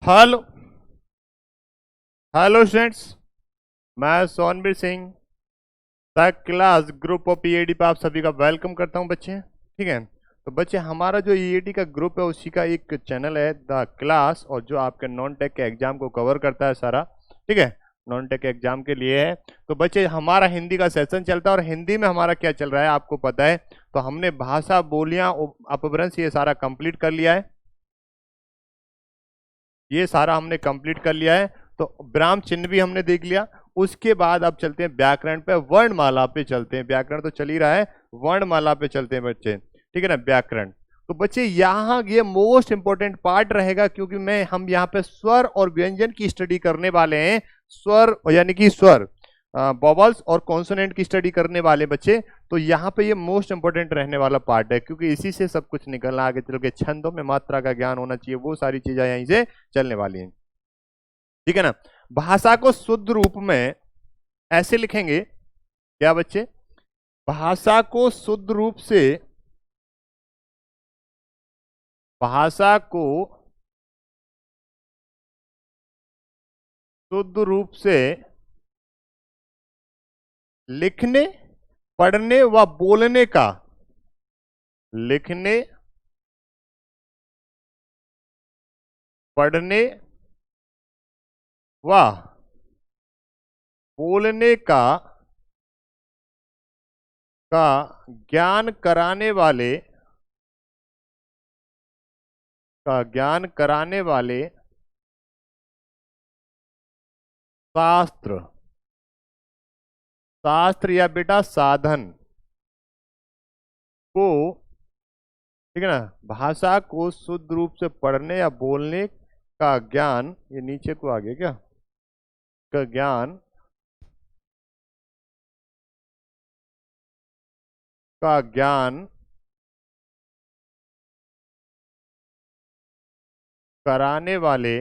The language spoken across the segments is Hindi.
हेलो हेलो स्टूडेंट्स, मैं Sonbir Singh the class group of EAD पे आप सभी का वेलकम करता हूं बच्चे। ठीक है, तो बच्चे हमारा जो ईएडी का ग्रुप है उसी का एक चैनल है द क्लास, और जो आपके नॉन टेक के एग्जाम को कवर करता है सारा। ठीक है, नॉन टेक एग्जाम के लिए है। तो बच्चे हमारा हिंदी का सेशन चलता है, और हिंदी में हमारा क्या चल रहा है आपको पता है। तो हमने भाषा, बोलियां, अपभ्रंश ये सारा कंप्लीट कर लिया है। ये सारा हमने कंप्लीट कर लिया है। तो विराम चिन्ह भी हमने देख लिया। उसके बाद अब चलते हैं व्याकरण पे, वर्णमाला पे चलते हैं। व्याकरण तो चल ही रहा है, वर्णमाला पे चलते हैं बच्चे। ठीक है ना, व्याकरण। तो बच्चे यहाँ ये मोस्ट इंपोर्टेंट पार्ट रहेगा, क्योंकि हम यहाँ पे स्वर और व्यंजन की स्टडी करने वाले हैं। स्वर यानी कि स्वर, वॉवल्स और कॉन्सोनेंट की स्टडी करने वाले बच्चे। तो यहाँ पे ये मोस्ट इंपोर्टेंट रहने वाला पार्ट है, क्योंकि इसी से सब कुछ निकलना, आगे चल के छंदों में मात्रा का ज्ञान होना चाहिए, वो सारी चीजें यहीं से चलने वाली हैं। ठीक है ना। भाषा को शुद्ध रूप में ऐसे लिखेंगे क्या बच्चे? भाषा को शुद्ध रूप से, भाषा को शुद्ध रूप से लिखने, पढ़ने व बोलने का, लिखने, पढ़ने व बोलने का ज्ञान कराने वाले, शास्त्र, शास्त्र या बेटा साधन को, ठीक है ना, भाषा को शुद्ध रूप से पढ़ने या बोलने का ज्ञान, ये नीचे को आ गया क्या, का ज्ञान, का ज्ञान कराने वाले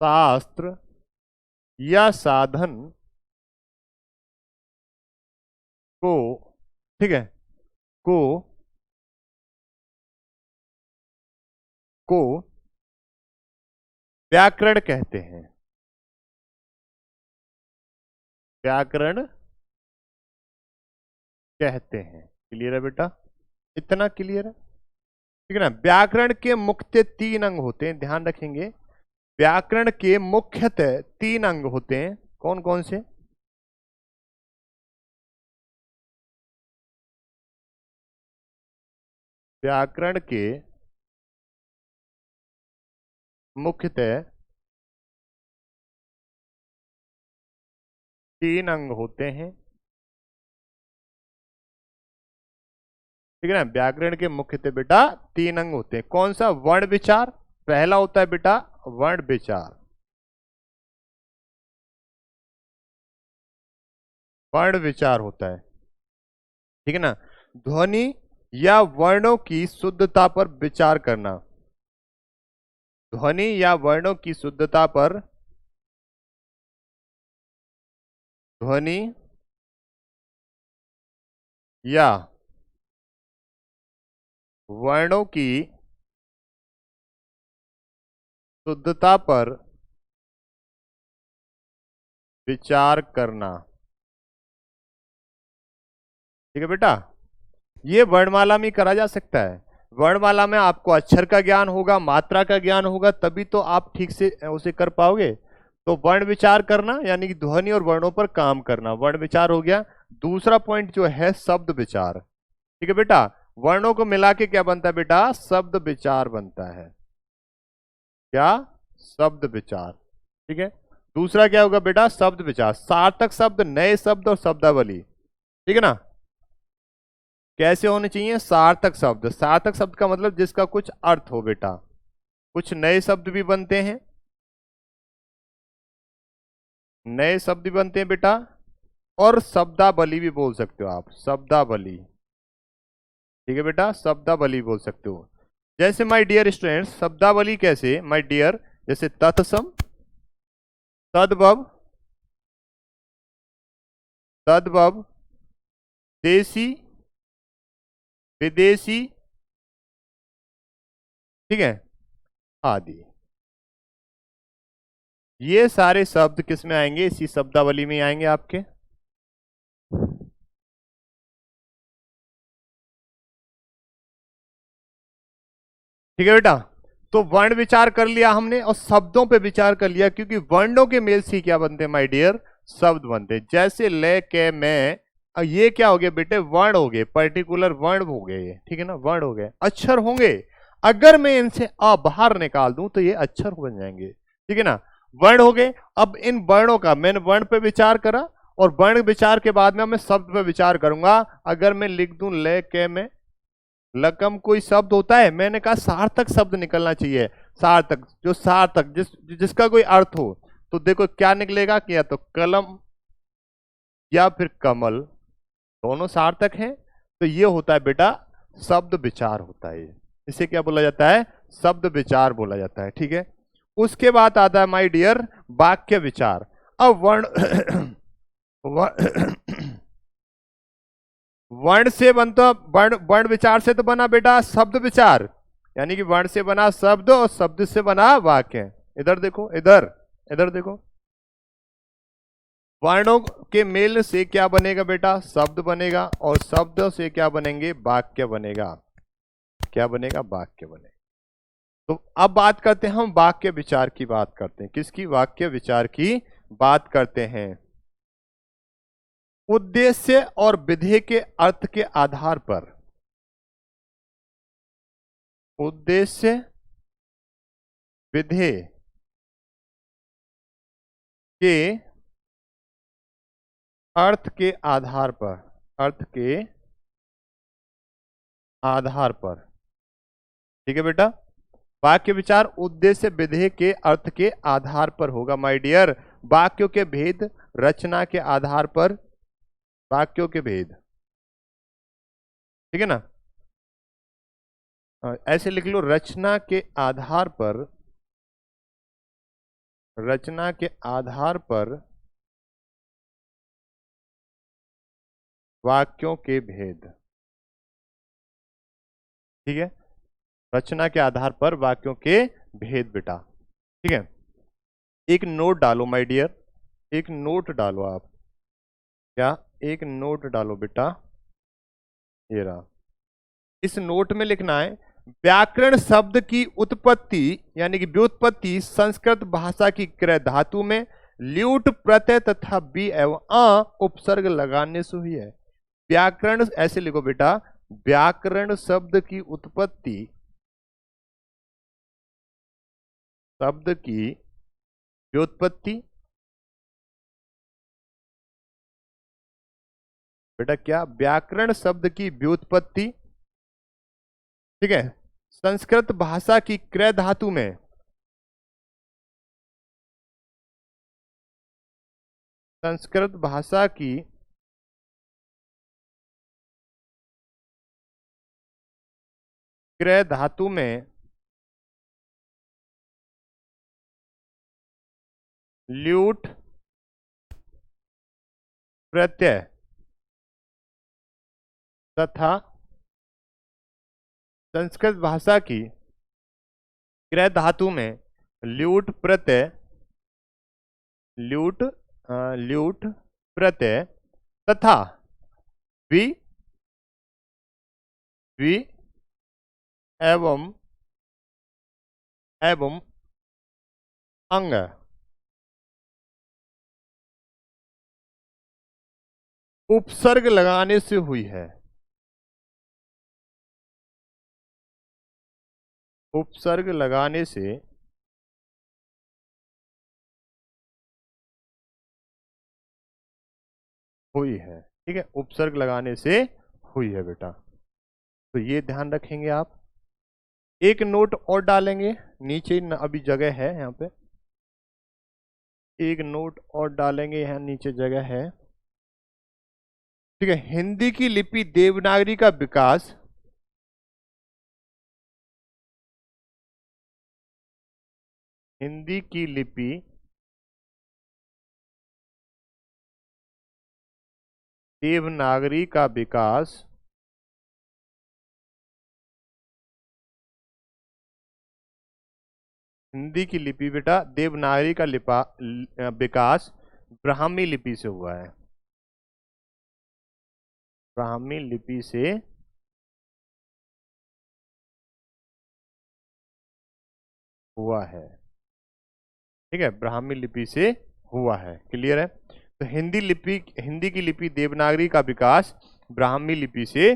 शास्त्र या साधन को, ठीक है, को को व्याकरण कहते हैं। व्याकरण कहते हैं। क्लियर है बेटा? इतना क्लियर है? ठीक है ना। व्याकरण के मुख्य 3 अंग होते हैं, ध्यान रखेंगे। व्याकरण के मुख्यतः 3 अंग होते हैं। कौन कौन से? व्याकरण के मुख्यतः 3 अंग होते हैं। ठीक है ना। व्याकरण के मुख्यतः बेटा 3 अंग होते हैं। कौन सा? वर्ण विचार पहला होता है बेटा, वर्ण विचार। वर्ण विचार होता है। ठीक है ना। ध्वनि या वर्णों की शुद्धता पर विचार करना, ध्वनि या वर्णों की शुद्धता पर, ध्वनि या वर्णों की शुद्धता पर विचार करना। ठीक है बेटा, ये वर्णमाला में करा जा सकता है। वर्णमाला में आपको अक्षर का ज्ञान होगा, मात्रा का ज्ञान होगा, तभी तो आप ठीक से उसे कर पाओगे। तो वर्ण विचार करना यानी कि ध्वनि और वर्णों पर काम करना, वर्ण विचार हो गया। दूसरा पॉइंट जो है शब्द विचार। ठीक है बेटा, वर्णों को मिला के क्या बनता है बेटा? शब्द विचार बनता है। क्या? शब्द विचार। ठीक है। दूसरा क्या होगा बेटा? शब्द विचार, सार्थक शब्द, नए शब्द और शब्दावली। ठीक है ना। कैसे होने चाहिए? सार्थक शब्द। सार्थक शब्द का मतलब जिसका कुछ अर्थ हो बेटा। कुछ नए शब्द भी बनते हैं, नए शब्द भी बनते हैं बेटा, और शब्दावली भी बोल सकते हो आप, शब्दावली। ठीक है बेटा, शब्दावली बोल सकते हो। जैसे माय डियर स्टूडेंट्स, शब्दावली कैसे माय डियर? जैसे तत्सम, तद्भव, तद्भव, देसी, विदेशी, ठीक है, आदि। ये सारे शब्द किस में आएंगे? इसी शब्दावली में आएंगे आपके। ठीक है बेटा। तो वर्ण विचार कर लिया हमने और शब्दों पे विचार कर लिया, क्योंकि वर्णों के मेल से क्या बनते हैं माय डियर? शब्द बनते हैं। जैसे ले के मैं, ये क्या हो गया बेटे? वर्ण हो गए, पर्टिकुलर वर्ण हो गए ये, ठीक है ना, वर्ण हो गए, अक्षर होंगे। अगर मैं इनसे अ बाहर निकाल दूं तो ये अक्षर बन जाएंगे, ठीक है ना, वर्ण हो गए। अब इन वर्णों का मैंने वर्ण पे विचार करा और वर्ण विचार के बाद में मैं शब्द पे विचार करूंगा। अगर मैं लिख दूं ले के मैं, लकम कोई शब्द होता है, मैंने कहा सार्थक शब्द निकलना चाहिए। सार्थक, जो सार्थक जिसका कोई अर्थ हो। तो देखो क्या निकलेगा कि या तो कलम या फिर कमल, दोनों सार्थक हैं। तो ये होता है बेटा शब्द विचार होता है। इसे क्या बोला जाता है? शब्द विचार बोला जाता है, ठीक है। उसके बाद आता है माय डियर वाक्य विचार। अब वर्ण वर्ण से बनता, वर्ण वर्ण विचार से तो बना बेटा शब्द विचार, यानी कि वर्ण से बना शब्द और शब्द से बना वाक्य। इधर देखो, इधर इधर देखो, वर्णों के मेल से क्या बनेगा बेटा? शब्द बनेगा, और शब्द से क्या बनेंगे? वाक्य बनेगा। क्या बनेगा? वाक्य बनेगा। तो अब बात करते हैं, हम वाक्य विचार की बात करते हैं। किसकी? वाक्य विचार की बात करते हैं। उद्देश्य और विधेय के अर्थ के आधार पर, उद्देश्य विधेय के अर्थ के आधार पर, अर्थ के आधार पर, ठीक है बेटा। वाक्य विचार उद्देश्य विधेय के अर्थ के आधार पर होगा माय डियर। वाक्यों के भेद रचना के आधार पर, वाक्यों के भेद, ठीक है ना। ऐसे लिख लो, रचना के आधार पर, रचना के आधार पर वाक्यों के भेद, ठीक है। रचना के आधार पर वाक्यों के भेद बेटा, ठीक है। एक नोट डालो माय डियर, एक नोट डालो आप। क्या? एक नोट डालो बेटा, ये रहा। इस नोट में लिखना है, व्याकरण शब्द की उत्पत्ति यानी कि व्युत्पत्ति संस्कृत भाषा की क्रय धातु में ल्यूट प्रत्यय तथा बी एवं अ उपसर्ग लगाने से हुई है। व्याकरण, ऐसे लिखो बेटा, व्याकरण शब्द की उत्पत्ति, शब्द की व्युत्पत्ति, बेटा क्या? व्याकरण शब्द की व्युत्पत्ति, ठीक है, संस्कृत भाषा की क्रय धातु में, संस्कृत भाषा की क्रय धातु में ल्यूट प्रत्यय तथा संस्कृत भाषा की क्रय धातु में ल्यूट प्रत्यय, ल्यूट ल्यूट प्रत्यय तथा वि वि एवं एवं अंग उपसर्ग लगाने से हुई है। उपसर्ग लगाने से हुई है, ठीक है, उपसर्ग लगाने से हुई है बेटा। तो ये ध्यान रखेंगे आप। एक नोट और डालेंगे नीचे, अभी जगह है यहाँ पे, एक नोट और डालेंगे, यहाँ नीचे जगह है, ठीक है। हिंदी की लिपि देवनागरी का विकास, हिंदी की लिपि देवनागरी का विकास हिंदी की लिपि बेटा देवनागरी का विकास ब्राह्मी लिपि से हुआ है। ब्राह्मी लिपि से हुआ है। ठीक है, ब्राह्मी लिपि से हुआ है। क्लियर है? तो हिंदी की लिपि देवनागरी का विकास ब्राह्मी लिपि से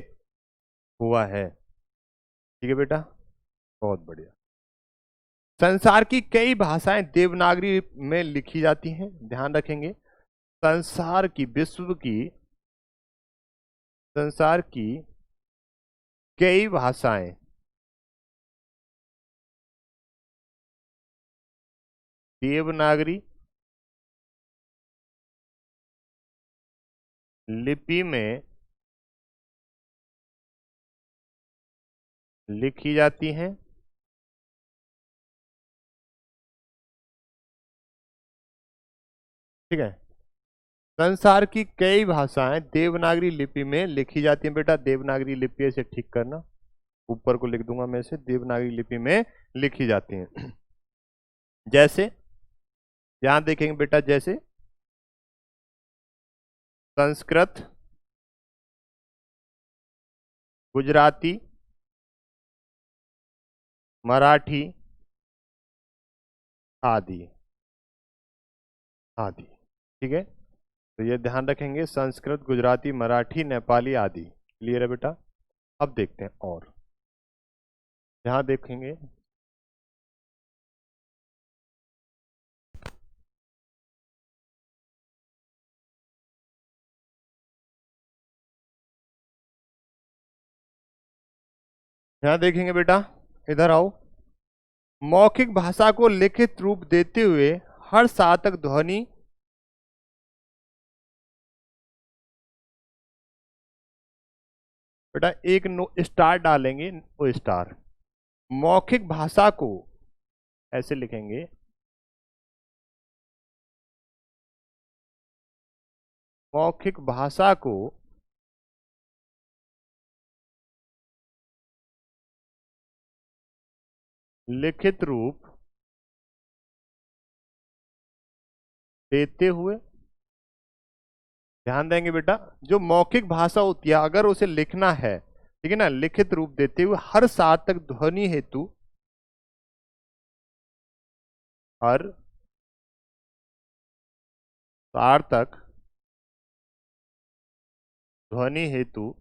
हुआ है। ठीक है बेटा, बहुत बढ़िया। संसार की कई भाषाएं देवनागरी में लिखी जाती हैं, ध्यान रखेंगे। संसार की संसार की कई भाषाएं देवनागरी लिपि में लिखी जाती हैं। ठीक है, संसार की कई भाषाएं देवनागरी लिपि में लिखी जाती हैं। बेटा देवनागरी लिपि से ठीक करना, ऊपर को लिख दूंगा मैं, से देवनागरी लिपि में लिखी जाती हैं। जैसे यहां देखेंगे बेटा, जैसे संस्कृत, गुजराती, मराठी आदि आदि। ठीक है, तो ये ध्यान रखेंगे, संस्कृत, गुजराती, मराठी, नेपाली आदि। क्लियर है बेटा? अब देखते हैं और यहां देखेंगे, यहां देखेंगे बेटा, इधर आओ। मौखिक भाषा को लिखित रूप देते हुए हर सार्थक ध्वनि बेटा एक स्टार डालेंगे, वो स्टार। मौखिक भाषा को ऐसे लिखेंगे, मौखिक भाषा को लिखित रूप देते हुए, ध्यान देंगे बेटा, जो मौखिक भाषा होती है अगर उसे लिखना है, ठीक है ना, लिखित रूप देते हुए हर सार्थक ध्वनि हेतु, हर सार्थक ध्वनि हेतु।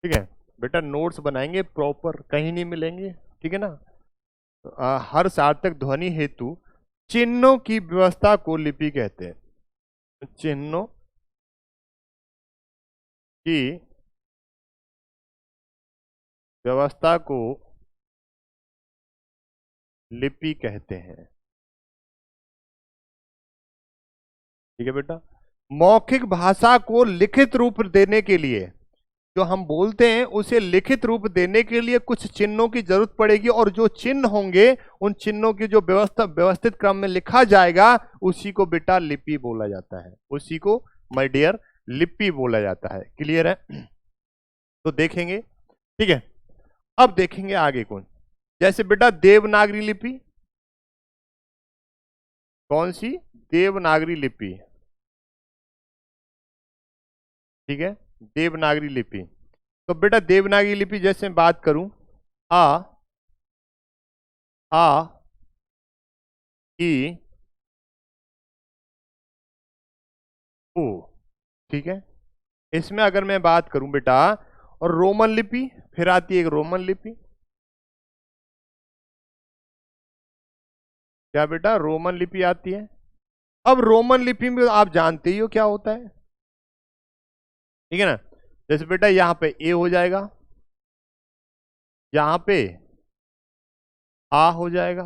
ठीक है बेटा, नोट्स बनाएंगे प्रॉपर, कहीं नहीं मिलेंगे। ठीक है ना? हर सार्थक ध्वनि हेतु चिन्हों की व्यवस्था को लिपि कहते हैं। चिन्हों की व्यवस्था को लिपि कहते हैं। ठीक है बेटा, मौखिक भाषा को लिखित रूप देने के लिए, जो हम बोलते हैं उसे लिखित रूप देने के लिए कुछ चिन्हों की जरूरत पड़ेगी, और जो चिन्ह होंगे उन चिन्हों की जो व्यवस्थित क्रम में लिखा जाएगा उसी को बेटा लिपि बोला जाता है। उसी को माय डियर लिपि बोला जाता है। क्लियर है? तो देखेंगे। ठीक है, अब देखेंगे आगे कौन, जैसे बेटा देवनागरी लिपि। कौन सी? देवनागरी लिपि। ठीक है, देवनागरी लिपि। तो बेटा देवनागरी लिपि जैसे मैं बात करूं, आ आ ई ओ। ठीक है, इसमें अगर मैं बात करूं बेटा, और रोमन लिपि, फिर आती है एक रोमन लिपि। क्या बेटा? रोमन लिपि आती है। अब रोमन लिपि में आप जानते ही हो क्या होता है। ठीक है ना? जैसे बेटा यहां पे ए हो जाएगा, यहां पे आ हो जाएगा,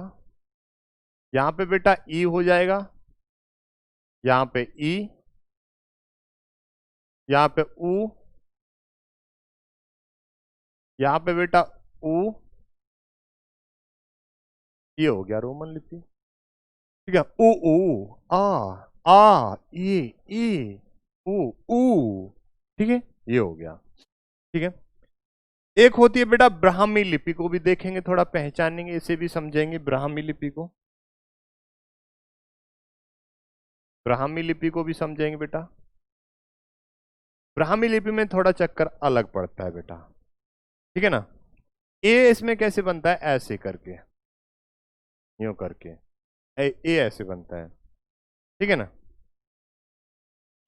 यहां पे बेटा ई हो जाएगा, यहां पे ई, यहां पे ऊ, यहां पे बेटा ऊ। ये हो गया रोमन लिपि। ठीक है, ऊ ऊ आ ई ऊ ऊ। ठीक है, ये हो गया। ठीक है, एक होती है बेटा ब्राह्मी लिपि, को भी देखेंगे, थोड़ा पहचानेंगे, इसे भी समझेंगे ब्राह्मी लिपि को। ब्राह्मी लिपि को भी समझेंगे बेटा। ब्राह्मी लिपि में थोड़ा चक्कर अलग पड़ता है बेटा, ठीक है ना। ए इसमें कैसे बनता है, ऐसे करके, यूं करके, ए ऐसे बनता है, ठीक है ना।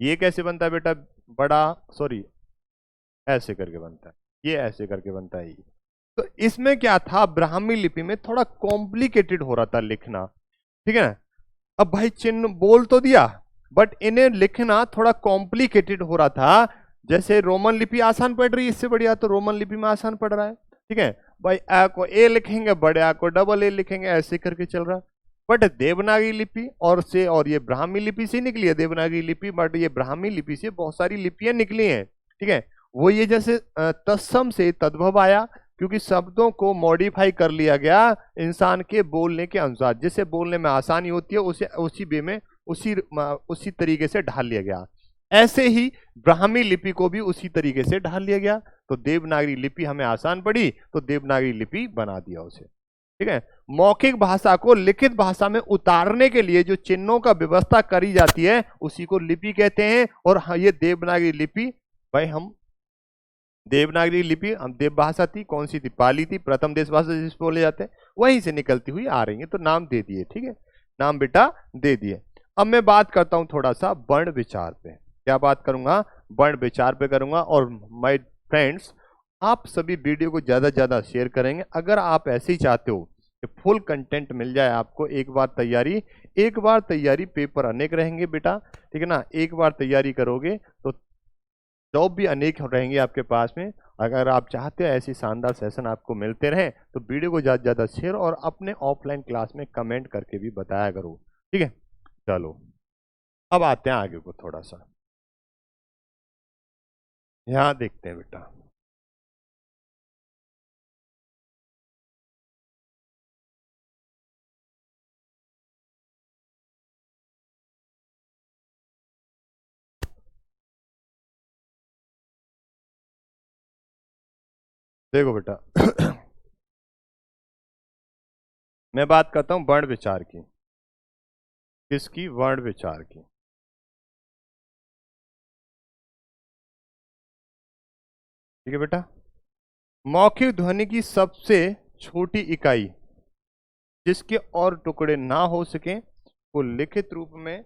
ये कैसे बनता है बेटा, बड़ा, सॉरी, ऐसे करके बनता है, ये ऐसे करके बनता है ये। तो इसमें क्या था, ब्राह्मी लिपि में थोड़ा कॉम्प्लिकेटेड हो रहा था लिखना, ठीक है ना। अब भाई चिन्ह बोल तो दिया, बट इन्हें लिखना थोड़ा कॉम्प्लिकेटेड हो रहा था। जैसे रोमन लिपि आसान पड़ रही है, इससे बढ़िया तो रोमन लिपि में आसान पड़ रहा है, ठीक है भाई। आ को ए लिखेंगे, बड़े आ को डबल ए लिखेंगे, ऐसे करके चल रहा है। बट देवनागरी लिपि और ये ब्राह्मी लिपि से निकली है देवनागरी लिपि, बट ये ब्राह्मी लिपि से बहुत सारी लिपियां निकली हैं, ठीक है। वो ये जैसे तत्सम से तद्भव आया, क्योंकि शब्दों को मॉडिफाई कर लिया गया इंसान के बोलने के अनुसार, जिससे बोलने में आसानी होती है उसे उसी वे में उसी तरीके से ढाल लिया गया। ऐसे ही ब्राह्मी लिपि को भी उसी तरीके से ढाल लिया गया। तो देवनागरी लिपि हमें आसान पड़ी तो देवनागरी लिपि बना दिया उसे, ठीक है। मौखिक भाषा को लिखित भाषा में उतारने के लिए जो चिन्हों का व्यवस्था करी जाती है उसी को लिपि कहते हैं। और ये देवनागरी लिपि, भाई हम देवनागरी लिपि, हम देव भाषा थी, कौन सी थी, पाली थी, प्रथम देश भाषा जिस बोले जाते हैं, वहीं से निकलती हुई आ रही है, तो नाम दे दिए, ठीक है, नाम बेटा दे दिए। अब मैं बात करता हूं थोड़ा सा वर्ण विचार पे। क्या बात करूंगा, वर्ण विचार पे करूंगा। और माय फ्रेंड्स, आप सभी वीडियो को ज्यादा से ज्यादा शेयर करेंगे। अगर आप ऐसे ही चाहते हो कि फुल कंटेंट मिल जाए आपको, एक बार तैयारी पेपर अनेक रहेंगे बेटा, ठीक है ना। एक बार तैयारी करोगे तो जॉब भी अनेक रहेंगे आपके पास में। अगर आप चाहते हैं ऐसी शानदार सेशन आपको मिलते रहें तो वीडियो को ज़्यादा से ज़्यादा शेयर और अपने ऑफलाइन क्लास में कमेंट करके भी बताया करो, ठीक है। चलो अब आते हैं आगे को, थोड़ा सा यहाँ देखते हैं बेटा। देखो बेटा मैं बात करता हूँ वर्ण विचार की। किसकी, वर्ण विचार की, ठीक है बेटा। मौखिक ध्वनि की सबसे छोटी इकाई जिसके और टुकड़े ना हो सके को लिखित रूप में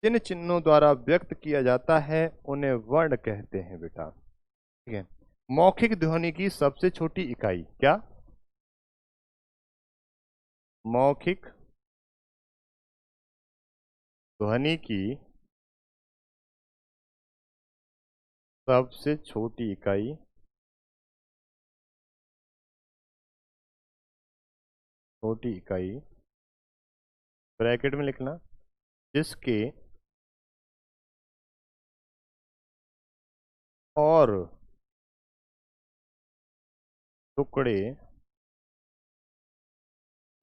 जिन चिन्हों द्वारा व्यक्त किया जाता है उन्हें वर्ण कहते हैं बेटा, ठीक है। मौखिक ध्वनि की सबसे छोटी इकाई क्या, मौखिक ध्वनि की सबसे छोटी इकाई, छोटी इकाई ब्रैकेट में लिखना, जिसके और टुकड़े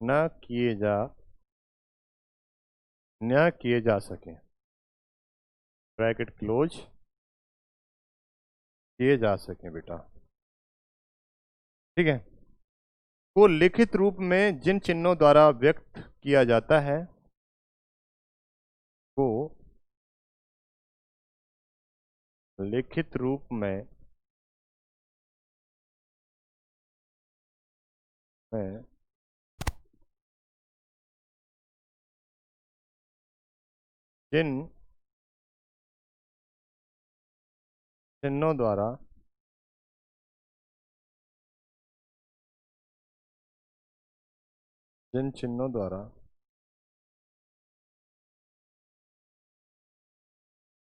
न किए जा सके, ब्रैकेट क्लोज, किए जा सके बेटा, ठीक है। को लिखित रूप में जिन चिन्हों द्वारा व्यक्त किया जाता है को लिखित रूप में जिन चिन्हों द्वारा जिन चिन्हों द्वारा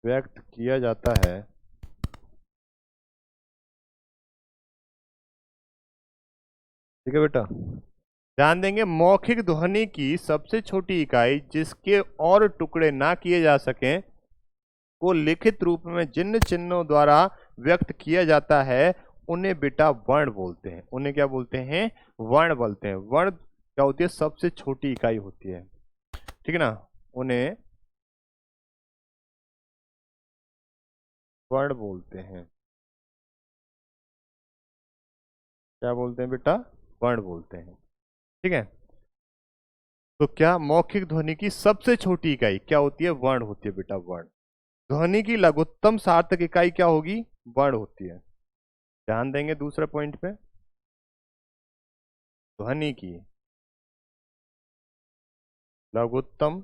व्यक्त किया जाता है, ठीक है बेटा। ध्यान देंगे, मौखिक ध्वनि की सबसे छोटी इकाई जिसके और टुकड़े ना किए जा सकें को लिखित रूप में जिन चिन्हों द्वारा व्यक्त किया जाता है उन्हें बेटा वर्ण बोलते हैं। उन्हें क्या बोलते हैं, वर्ण बोलते हैं। वर्ण क्या होती है, सबसे छोटी इकाई होती है, ठीक है ना। उन्हें वर्ण बोलते हैं। क्या बोलते हैं बेटा? वर्ण बोलते हैं। ठीक है, तो क्या मौखिक ध्वनि की सबसे छोटी इकाई क्या होती है? वर्ण होती है बेटा, वर्ण। ध्वनि की लघुत्तम सार्थक इकाई क्या होगी? वर्ण होती है। ध्यान देंगे दूसरे पॉइंट पे, ध्वनि की लघुत्तम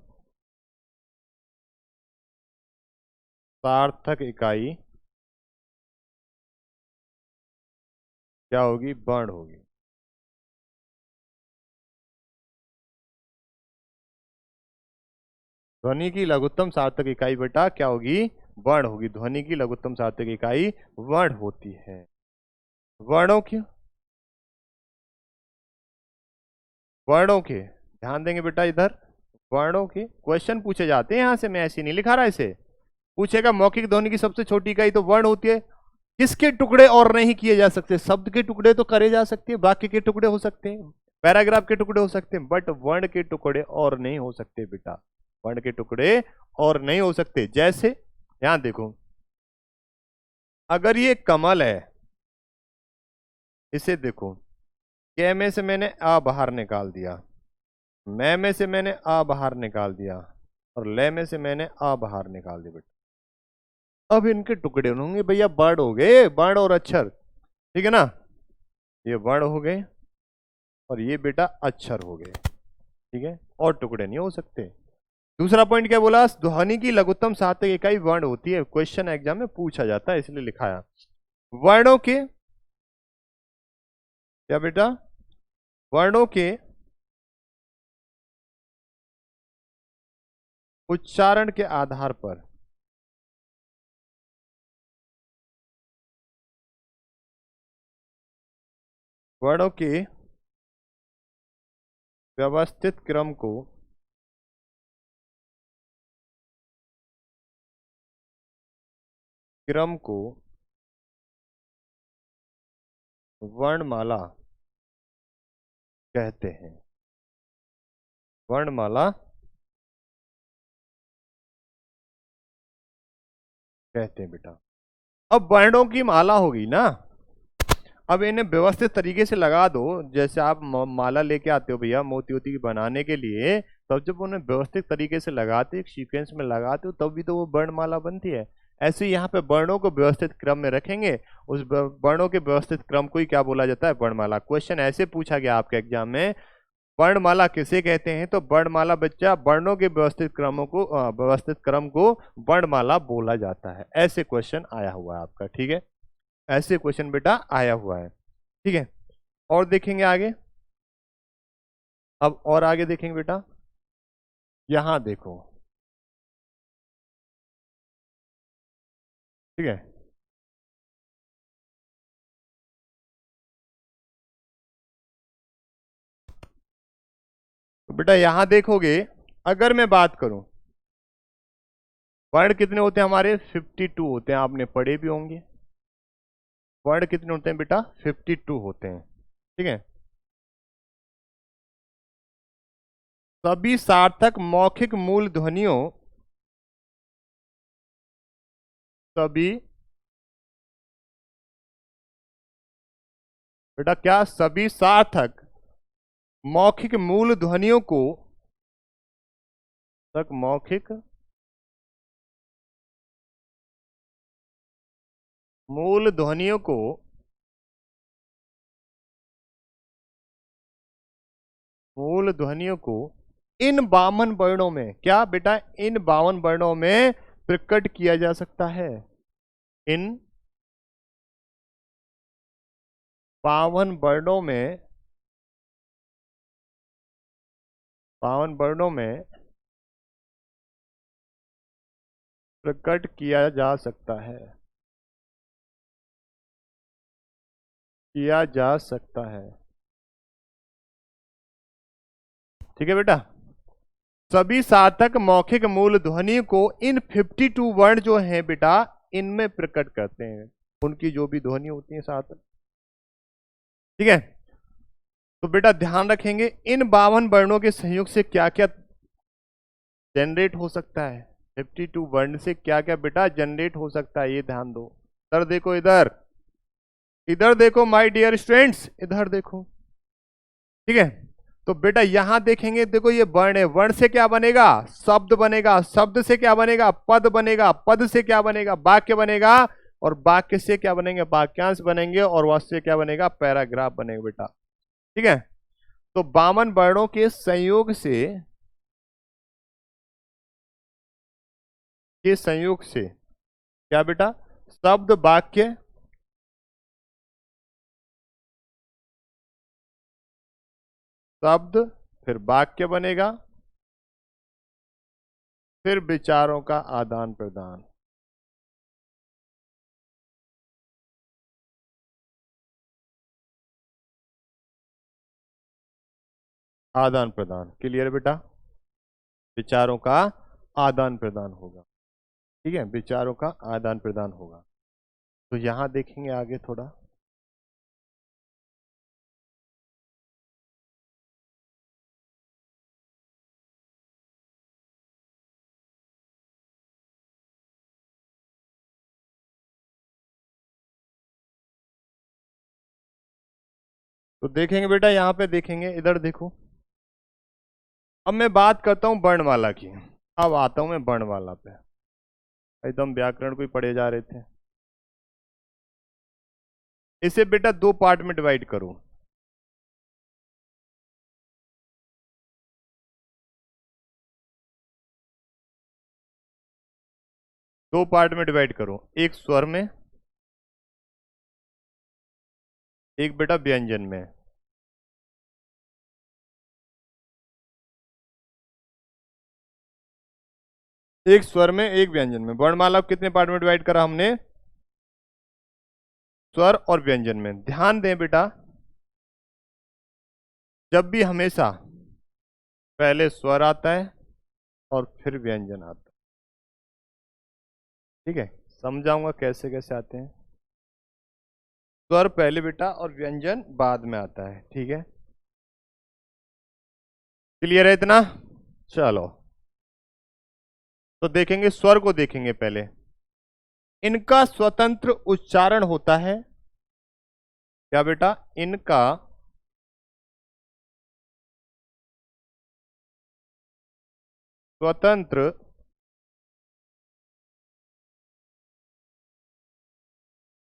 सार्थक इकाई क्या होगी? वर्ण होगी। ध्वनि की लघुत्तम सार्थक इकाई बेटा क्या होगी? वर्ण होगी। ध्वनि की लघुत्तम सार्थक इकाई वर्ण होती है। वर्णों की, वर्णों के ध्यान देंगे बेटा इधर, वर्णों के क्वेश्चन पूछे जाते हैं यहां से, मैं ऐसे नहीं लिखा रहा इसे। पूछेगा मौखिक ध्वनि की सबसे छोटी इकाई तो वर्ण होती है। किसके टुकड़े और नहीं किए जा सकते? शब्द के टुकड़े तो करे जा सकते हैं, वाक्य के टुकड़े हो सकते हैं, पैराग्राफ के टुकड़े हो सकते हैं, बट वर्ण के टुकड़े और नहीं हो सकते बेटा। वर्ण के टुकड़े और नहीं हो सकते। जैसे यहां देखो, अगर ये कमल है, इसे देखो, क में से मैंने आ बाहर निकाल दिया, मैं में से मैंने आ बाहर निकाल दिया, और ले में से मैंने आ बाहर निकाल दिया बेटा। अब इनके टुकड़े होंगे भैया, वर्ण हो गए, वर्ण और अक्षर। ठीक है ना, ये वर्ण हो गए और ये बेटा अक्षर हो गए। ठीक है, और टुकड़े नहीं हो सकते। दूसरा पॉइंट क्या बोला? ध्वनि की लघुत्तम सार्थक इकाई वर्ण होती है। क्वेश्चन एग्जाम में पूछा जाता है, इसलिए लिखाया। वर्णों के क्या बेटा? वर्णों के उच्चारण के आधार पर वर्णों के व्यवस्थित क्रम को वर्णमाला कहते हैं। वर्णमाला कहते हैं बेटा। अब वर्णों की माला होगी ना, अब इन्हें व्यवस्थित तरीके से लगा दो। जैसे आप माला लेके आते हो भैया मोती वोती की बनाने के लिए, तब जब उन्हें व्यवस्थित तरीके से लगाते, एक सीक्वेंस में लगाते हो, तब भी तो वो वर्णमाला बनती है। ऐसे ही यहाँ पे वर्णों को व्यवस्थित क्रम में रखेंगे, उस वर्णों के व्यवस्थित क्रम को ही क्या बोला जाता है? वर्णमाला। क्वेश्चन ऐसे पूछा गया आपके एग्जाम में, वर्णमाला किसे कहते हैं? तो वर्णमाला बच्चा वर्णों के व्यवस्थित क्रमों को व्यवस्थित क्रम को वर्णमाला बोला जाता है। ऐसे क्वेश्चन आया हुआ है आपका। ठीक है, ऐसे क्वेश्चन बेटा आया हुआ है। ठीक है, और देखेंगे आगे। अब और आगे देखेंगे बेटा, यहां देखो। ठीक है, तो बेटा यहां देखोगे, अगर मैं बात करूं, वर्ण कितने होते हैं हमारे? 52 होते हैं, आपने पढ़े भी होंगे। वर्ण कितने होते हैं बेटा? 52 होते हैं। ठीक है, सभी सार्थक मौखिक मूल ध्वनियों, सभी बेटा क्या? सभी सार्थक मौखिक मूल ध्वनियों को, तक मौखिक मूल ध्वनियों को मूल ध्वनियों को इन 52 वर्णों में, क्या बेटा? इन 52 वर्णों में प्रकट किया जा सकता है। इन 52 वर्णों में, 52 वर्णों में प्रकट किया जा सकता है, किया जा सकता है। ठीक है बेटा, सभी सार्थक मौखिक मूल ध्वनि को इन 52 वर्ण जो हैं बेटा, इनमें प्रकट करते हैं, उनकी जो भी ध्वनि होती है सार्थक। ठीक है, तो बेटा ध्यान रखेंगे, इन 52 वर्णों के संयोग से क्या क्या जनरेट हो सकता है। 52 वर्ण से क्या क्या बेटा जनरेट हो सकता है, ये ध्यान दो। सर देखो इधर, इधर देखो माय डियर स्टूडेंट्स, इधर देखो। ठीक है, तो बेटा यहां देखेंगे, देखो ये वर्ण है, वर्ण से क्या बनेगा? शब्द बनेगा, शब्द से क्या बनेगा? पद बनेगा, पद से क्या बनेगा? वाक्य बनेगा, और वाक्य से क्या बनेंगे? वाक्यांश बनेंगे, और वाक्य से क्या बनेगा? पैराग्राफ बनेगा बेटा। ठीक है, तो 52 वर्णों के संयोग से, क्या बेटा? शब्द, वाक्य, शब्द, फिर वाक्य बनेगा, फिर विचारों का आदान प्रदान। आदान प्रदान क्लियर बेटा? विचारों का आदान प्रदान होगा। ठीक है, विचारों का आदान प्रदान होगा। तो यहां देखेंगे आगे थोड़ा। तो देखेंगे बेटा, यहां पे देखेंगे, इधर देखो। अब मैं बात करता हूं वर्णमाला की। अब आता हूं मैं वर्णमाला पे। एकदम व्याकरण को ही पढ़े जा रहे थे। इसे बेटा दो पार्ट में डिवाइड करो। दो पार्ट में डिवाइड करो, एक स्वर में, एक बेटा व्यंजन में। एक स्वर में, एक व्यंजन में। वर्णमाला को कितने पार्ट में डिवाइड करा हमने? स्वर और व्यंजन में। ध्यान दें बेटा, जब भी हमेशा पहले स्वर आता है और फिर व्यंजन आता है। ठीक है, समझाऊंगा कैसे कैसे आते हैं। स्वर पहले बेटा और व्यंजन बाद में आता है। ठीक है, क्लियर है इतना? चलो, तो देखेंगे स्वर को, देखेंगे पहले। इनका स्वतंत्र उच्चारण होता है। क्या बेटा? इनका स्वतंत्र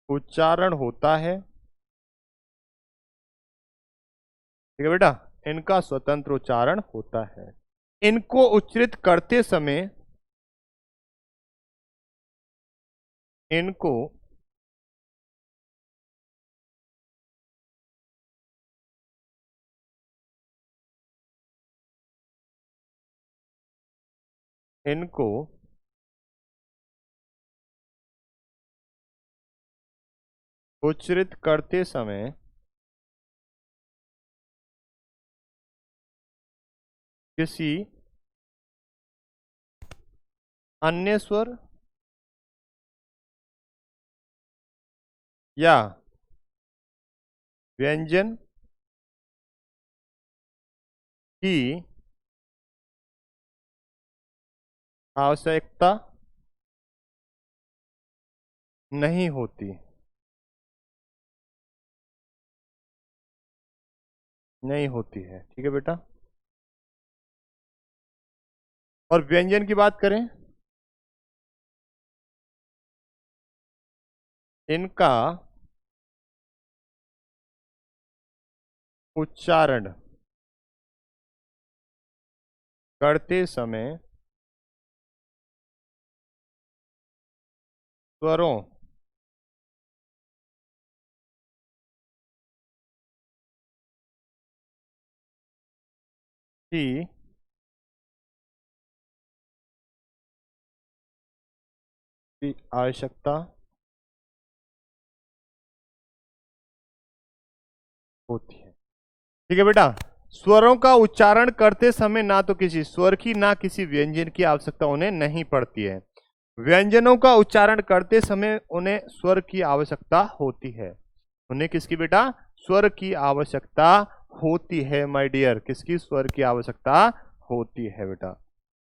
उच्चारण होता है। ठीक है बेटा, इनका स्वतंत्र उच्चारण होता है। इनको उच्चारित करते समय, इनको इनको उच्चारित करते समय किसी अन्य स्वर या व्यंजन की आवश्यकता नहीं होती। नहीं होती है। ठीक है बेटा, और व्यंजन की बात करें, इनका उच्चारण करते समय स्वरों की आवश्यकता होती है। ठीक है बेटा, स्वरों का उच्चारण करते समय ना तो किसी स्वर की ना किसी व्यंजन की आवश्यकता उन्हें नहीं पड़ती है। व्यंजनों का उच्चारण करते समय उन्हें स्वर की आवश्यकता होती है। उन्हें किसकी बेटा? स्वर की आवश्यकता होती है माय डियर। किसकी? स्वर की आवश्यकता होती है बेटा।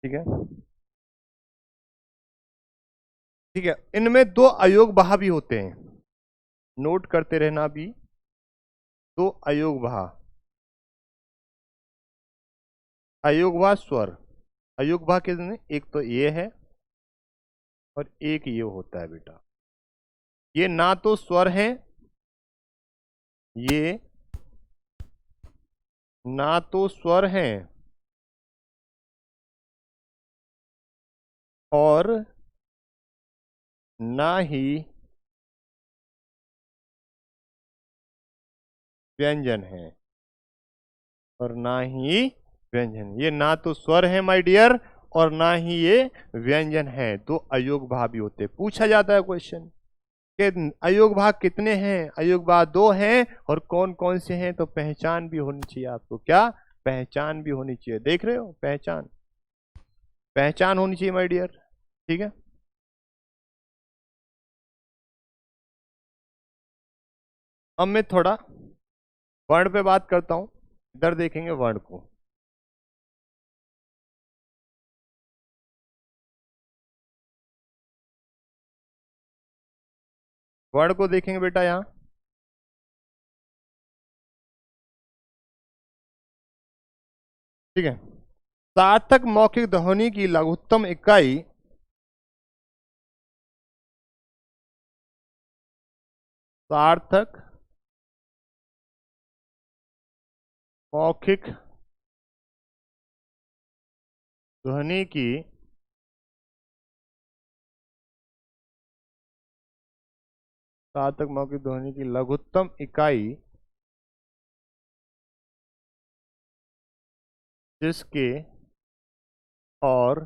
ठीक है, ठीक है। इनमें दो अयोगवाह भी होते हैं। नोट करते रहना भी। तो अयोगभा, अयोगभा स्वर, अयोगभा कितने, एक तो ये है और एक ये होता है बेटा। ये ना तो स्वर है, ये ना तो स्वर है और ना ही व्यंजन है, और ना ही व्यंजन। ये ना तो स्वर है माय डियर और ना ही ये व्यंजन है। तो अयोग भाव भी होते, पूछा जाता है क्वेश्चन कि अयोग भाग कितने हैं, अयोग भाग 2 हैं और कौन कौन से हैं। तो पहचान भी होनी चाहिए आपको, क्या पहचान भी होनी चाहिए। देख रहे हो, पहचान, पहचान होनी चाहिए माय डियर, ठीक है। अब मैं थोड़ा वर्ण पे बात करता हूं, इधर देखेंगे वर्ण को। वर्ण को देखेंगे बेटा यहां, ठीक है। सार्थक मौखिक ध्वनि की लघुत्तम इकाई, सार्थक मौखिक ध्वनि की सार्थक मौखिक ध्वनि की लघुत्तम इकाई जिसके और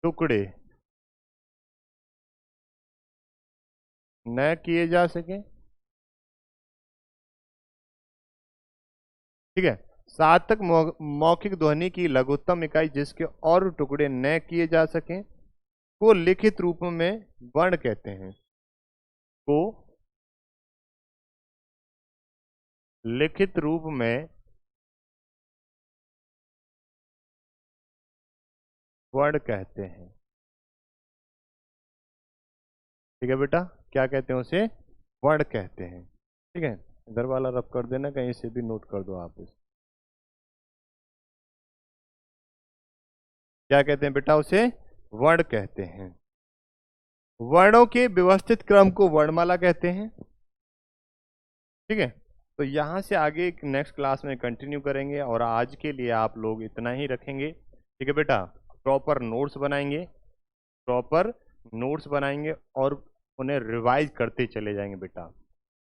टुकड़े न किए जा सके, ठीक है। सार्थक मौखिक ध्वनि की लघुत्तम इकाई जिसके और टुकड़े न किए जा सके को लिखित रूप में वर्ण कहते हैं, को लिखित रूप में वर्ण कहते हैं, ठीक है बेटा। क्या कहते हैं उसे, वर्ण कहते हैं, ठीक है। इधर वाला रब कर देना, कहीं से भी नोट कर दो आप इसे। क्या कहते हैं बेटा उसे, वर्ण कहते हैं। वर्णों के व्यवस्थित क्रम को वर्णमाला कहते हैं, ठीक है। तो यहां से आगे नेक्स्ट क्लास में कंटिन्यू करेंगे और आज के लिए आप लोग इतना ही रखेंगे, ठीक है बेटा। प्रॉपर नोट्स बनाएंगे, प्रॉपर नोट्स बनाएंगे और उन्हें रिवाइज करते चले जाएंगे बेटा।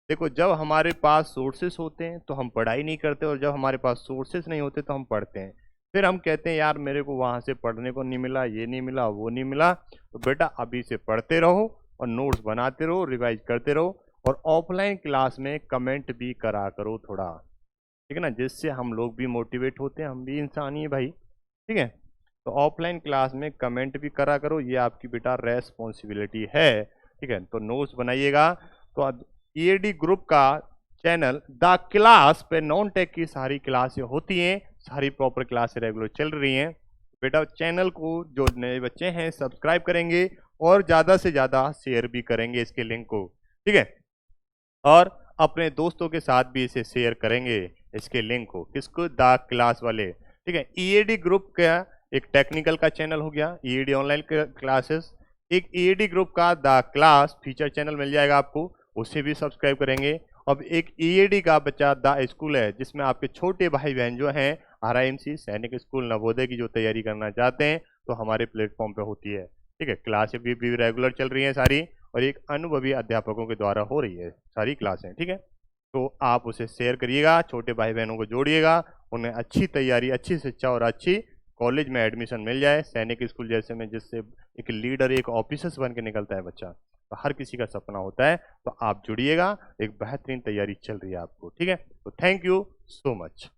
देखो, जब हमारे पास सोर्सेस होते हैं तो हम पढ़ाई नहीं करते, और जब हमारे पास सोर्सेस नहीं होते तो हम पढ़ते हैं। फिर हम कहते हैं यार मेरे को वहां से पढ़ने को नहीं मिला, ये नहीं मिला, वो नहीं मिला। तो बेटा अभी से पढ़ते रहो और नोट्स बनाते रहो, रिवाइज करते रहो, और ऑफलाइन क्लास में कमेंट भी करा करो थोड़ा, ठीक है ना, जिससे हम लोग भी मोटिवेट होते हैं, हम भी इंसान ही है भाई, ठीक है। तो ऑफलाइन क्लास में कमेंट भी करा करो, ये आपकी बेटा रेस्पॉन्सिबिलिटी है, ठीक है। तो नोट्स बनाइएगा। तो ईएडी ग्रुप का चैनल द क्लास पे नॉन टेक की सारी क्लासें होती हैं, सारी प्रॉपर क्लासें रेगुलर चल रही हैं बेटा। चैनल को जो नए बच्चे हैं सब्सक्राइब करेंगे और ज़्यादा से ज़्यादा शेयर भी करेंगे इसके लिंक को, ठीक है। और अपने दोस्तों के साथ भी इसे शेयर करेंगे इसके लिंक को, किसको, द क्लास वाले, ठीक है। ईएडी ग्रुप का एक टेक्निकल का चैनल हो गया, ईएडी ऑनलाइन क्लासेस। एक ईएडी ग्रुप का द क्लास फीचर चैनल मिल जाएगा आपको, उसे भी सब्सक्राइब करेंगे। अब एक ईएडी का बच्चा द स्कूल है, जिसमें आपके छोटे भाई बहन जो हैं आरआईएमसी सैनिक स्कूल नवोदय की जो तैयारी करना चाहते हैं तो हमारे प्लेटफॉर्म पे होती है, ठीक है। क्लासें भी रेगुलर चल रही हैं सारी, और एक अनुभवी अध्यापकों के द्वारा हो रही है सारी क्लासें, ठीक है। तो आप उसे शेयर करिएगा, छोटे भाई बहनों को जोड़िएगा, उन्हें अच्छी तैयारी, अच्छी शिक्षा और अच्छी कॉलेज में एडमिशन मिल जाए सैनिक स्कूल जैसे में, जिससे एक लीडर, एक ऑफिसर्स बन के निकलता है बच्चा। तो हर किसी का सपना होता है, तो आप जुड़िएगा, एक बेहतरीन तैयारी चल रही है आपको, ठीक है। तो थैंक यू सो मच।